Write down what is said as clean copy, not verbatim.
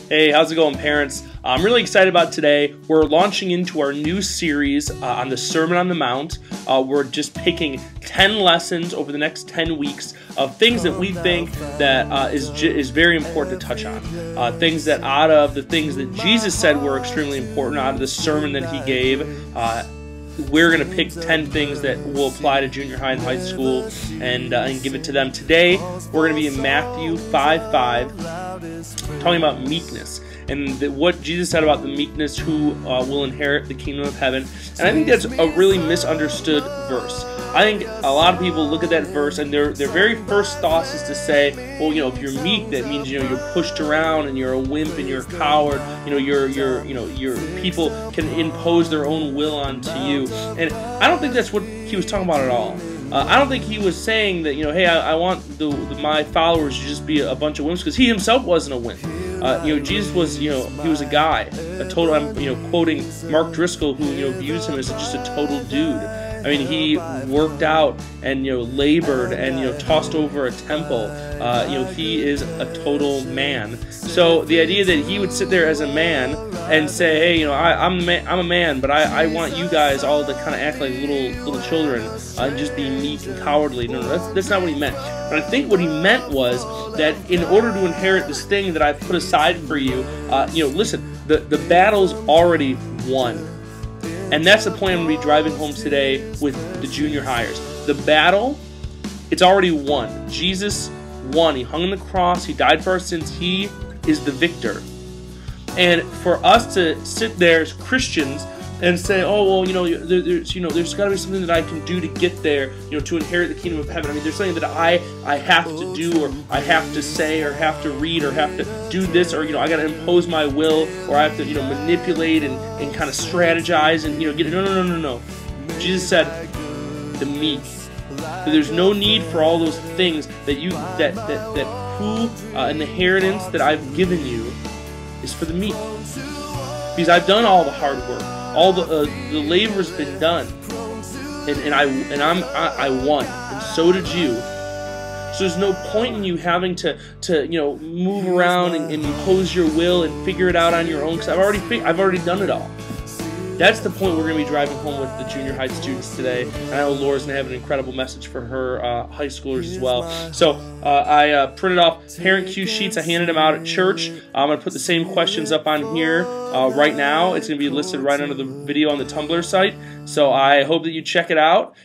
Hey, how's it going, parents? I'm really excited about today. We're launching into our new series on the Sermon on the Mount. We're just picking 10 lessons over the next 10 weeks of things that we think that is very important to touch on. Things that out of the things that Jesus said were extremely important, out of the sermon that he gave, we're going to pick 10 things that will apply to junior high and high school and give it to them. Today, we're going to be in Matthew 5:5, talking about meekness and what Jesus said about the meekness who will inherit the kingdom of heaven. And I think that's a really misunderstood verse. I think a lot of people look at that verse and their very first thoughts is to say, well, if you're meek, that means you're pushed around and you're a wimp and you're a coward. Your people can impose their own will onto you. And I don't think that's what he was talking about at all. I don't think he was saying that, hey, I want my followers to just be a bunch of wimps, because he himself wasn't a wimp. Jesus was, he was a guy, a total. I'm, quoting Mark Driscoll, who views him as just a total dude. I mean, he worked out and labored and tossed over a temple. He is a total man. So the idea that he would sit there as a man and say, hey, I'm a man, but I want you guys all to kind of act like little children and just be meek and cowardly. No, that's not what he meant. But I think what he meant was that in order to inherit this thing that I've put aside for you, listen, the battle's already won. And that's the point I'm going to be driving home today with the junior hires. The battle, it's already won. Jesus won. He hung on the cross. He died for our sins. He is the victor. And for us to sit there as Christians and say, oh, well, there's got to be something that I can do to get there, to inherit the kingdom of heaven. I mean, there's something that I have to do, or I have to say, or have to read, or have to do this, or, I got to impose my will, or I have to, manipulate and kind of strategize and, get it. No. Jesus said, the meek. That there's no need for all those things that an inheritance that I've given you is for the meek. Because I've done all the hard work. All the labor's been done, and I won, and so did you. So there's no point in you having to move around and impose your will and figure it out on your own, because I've already done it all. That's the point we're going to be driving home with the junior high students today. And I know Laura's going to have an incredible message for her high schoolers as well. So I printed off parent cue sheets. I handed them out at church. I'm going to put the same questions up on here right now. It's going to be listed right under the video on the Tumblr site. So I hope that you check it out.